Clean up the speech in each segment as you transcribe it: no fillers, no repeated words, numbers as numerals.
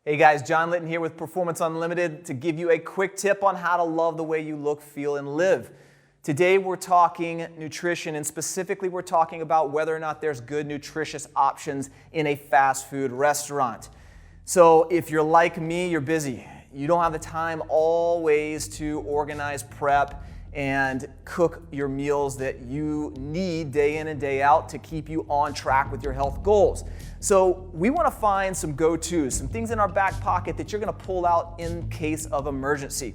Hey guys, John Litton here with Performance Unlimited to give you a quick tip on how to love the way you look, feel, and live. Today we're talking nutrition, and specifically we're talking about whether or not there's good nutritious options in a fast food restaurant. So if you're like me, you're busy. You don't have the time always to organize, prep, and cook your meals that you need day in and day out to keep you on track with your health goals. So we want to find some go-tos, some things in our back pocket that you're going to pull out in case of emergency.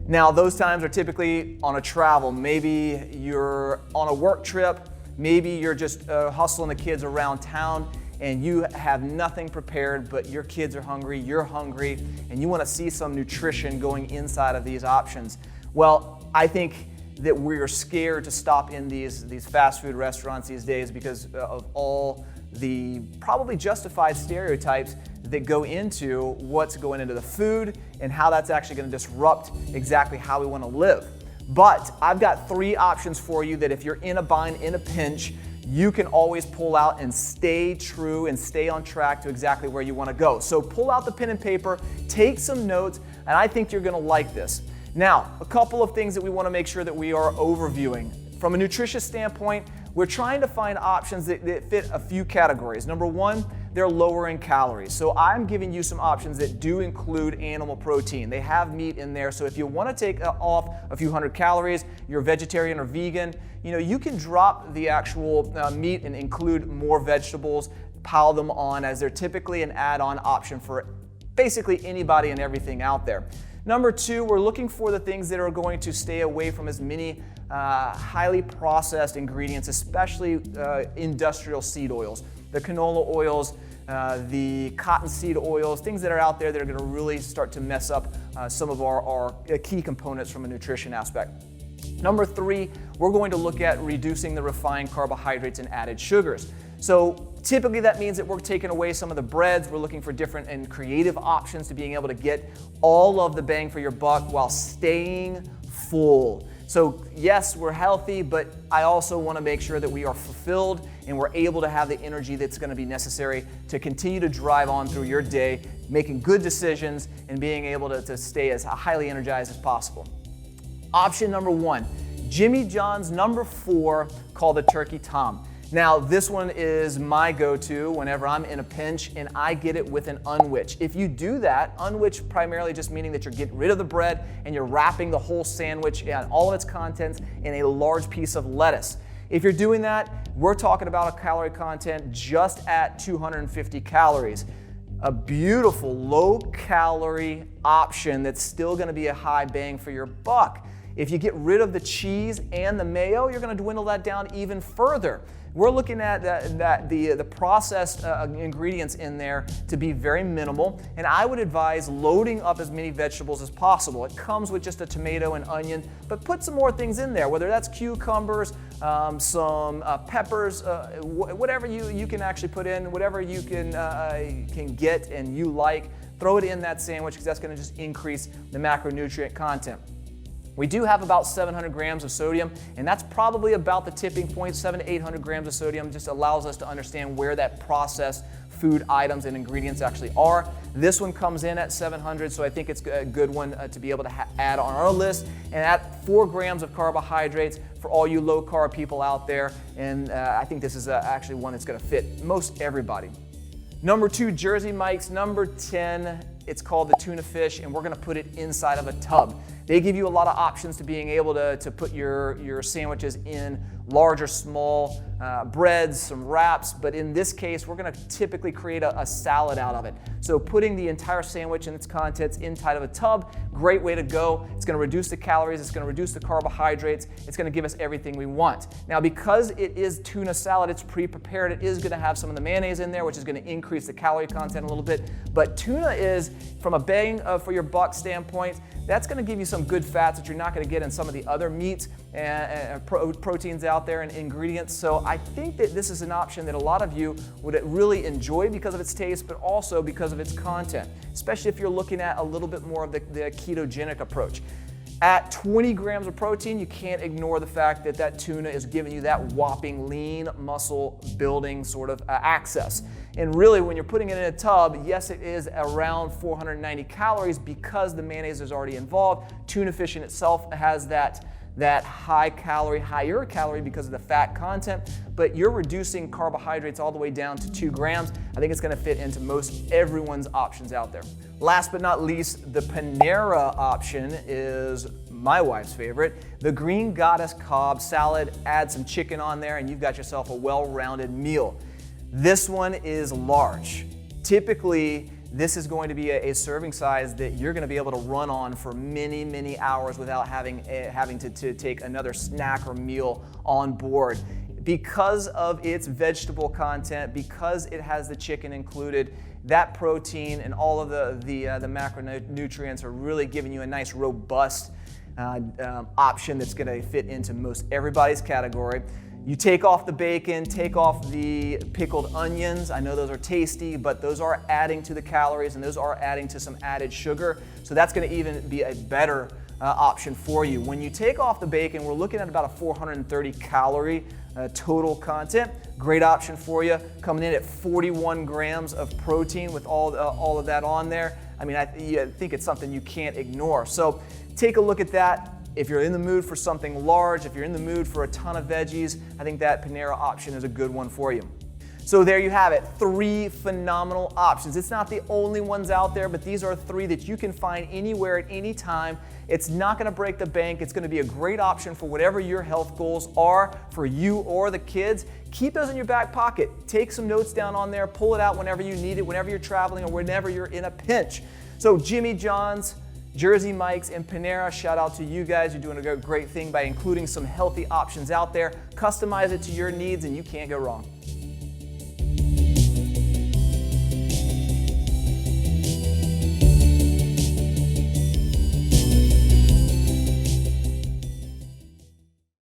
Now, those times are typically on a travel. Maybe you're on a work trip. Maybe you're just hustling the kids around town and you have nothing prepared, but your kids are hungry, you're hungry, and you want to see some nutrition going inside of these options. Well, I think that we're scared to stop in these fast food restaurants these days because of all the probably justified stereotypes that go into what's going into the food and how that's actually going to disrupt exactly how we want to live. But I've got 3 options for you that if you're in a bind, in a pinch, you can always pull out and stay true and stay on track to exactly where you want to go. So pull out the pen and paper, take some notes, and I think you're going to like this. Now, a couple of things that we want to make sure that we are overviewing. From a nutritious standpoint, we're trying to find options that fit a few categories. Number 1, they're lower in calories. So I'm giving you some options that do include animal protein. They have meat in there, so if you want to take off a few hundred calories, you're vegetarian or vegan, you can drop the actual meat and include more vegetables, pile them on, as they're typically an add-on option for basically anybody and everything out there. Number 2, we're looking for the things that are going to stay away from as many highly processed ingredients, especially industrial seed oils, the canola oils, the cottonseed oils, things that are out there that are going to really start to mess up some of our key components from a nutrition aspect. Number 3, we're going to look at reducing the refined carbohydrates and added sugars. So typically that means that we're taking away some of the breads. We're looking for different and creative options to being able to get all of the bang for your buck while staying full. So yes, we're healthy, but I also want to make sure that we are fulfilled and we're able to have the energy that's going to be necessary to continue to drive on through your day, making good decisions and being able to stay as highly energized as possible. Option number 1, Jimmy John's number 4, called the Turkey Tom. Now, this one is my go-to whenever I'm in a pinch, and I get it with an unwich. If you do that, unwich primarily just meaning that you're getting rid of the bread and you're wrapping the whole sandwich and all of its contents in a large piece of lettuce. If you're doing that, we're talking about a calorie content just at 250 calories. A beautiful low-calorie option that's still going to be a high bang for your buck. If you get rid of the cheese and the mayo, you're going to dwindle that down even further. We're looking at the processed ingredients in there to be very minimal, and I would advise loading up as many vegetables as possible. It comes with just a tomato and onion, but put some more things in there, whether that's cucumbers, some peppers, whatever you can actually put in, whatever you can get and you like, throw it in that sandwich because that's going to just increase the macronutrient content. We do have about 700 grams of sodium, and that's probably about the tipping point. 700 to 800 grams of sodium just allows us to understand where that processed food items and ingredients actually are. This one comes in at 700, so I think it's a good one to be able to add on our list. And at 4 grams of carbohydrates for all you low-carb people out there, and I think this is actually one that's going to fit most everybody. Number 2, Jersey Mike's. Number 10, it's called the tuna fish, and we're going to put it inside of a tub. They give you a lot of options to being able to put your sandwiches in large or small breads, some wraps, but in this case, we're going to typically create a salad out of it. So putting the entire sandwich and its contents inside of a tub, great way to go. It's going to reduce the calories, it's going to reduce the carbohydrates, it's going to give us everything we want. Now, because it is tuna salad, it's pre-prepared, it is going to have some of the mayonnaise in there, which is going to increase the calorie content a little bit, but tuna is, from a bang for your buck standpoint, that's going to give you some good fats that you're not going to get in some of the other meats and proteins out there and ingredients. So I think that this is an option that a lot of you would really enjoy because of its taste, but also because of its content, especially if you're looking at a little bit more of the ketogenic approach. At 20 grams of protein, you can't ignore the fact that tuna is giving you that whopping lean muscle building sort of access. And really, when you're putting it in a tub, yes, it is around 490 calories because the mayonnaise is already involved. Tuna fish in itself has that higher calorie because of the fat content, but you're reducing carbohydrates all the way down to 2 grams. I think it's going to fit into most everyone's options out there. Last but not least, the Panera option is my wife's favorite. The Green Goddess Cobb salad, add some chicken on there and you've got yourself a well-rounded meal. This one is large. Typically, this is going to be a serving size that you're going to be able to run on for many, many hours without having to take another snack or meal on board. Because of its vegetable content, because it has the chicken included, that protein and all of the macronutrients are really giving you a nice robust option that's going to fit into most everybody's category. You take off the bacon, take off the pickled onions. I know those are tasty, but those are adding to the calories and those are adding to some added sugar. So that's going to even be a better option for you. When you take off the bacon, we're looking at about a 430 calorie total content. Great option for you. Coming in at 41 grams of protein with all of that on there. I mean, I think it's something you can't ignore. So take a look at that. If you're in the mood for something large, if you're in the mood for a ton of veggies, I think that Panera option is a good one for you. So there you have it, 3 phenomenal options. It's not the only ones out there, but these are 3 that you can find anywhere at any time. It's not gonna break the bank. It's gonna be a great option for whatever your health goals are for you or the kids. Keep those in your back pocket. Take some notes down on there, pull it out whenever you need it, whenever you're traveling or whenever you're in a pinch. So Jimmy John's, Jersey Mike's, and Panera, shout out to you guys. You're doing a great thing by including some healthy options out there. Customize it to your needs and you can't go wrong.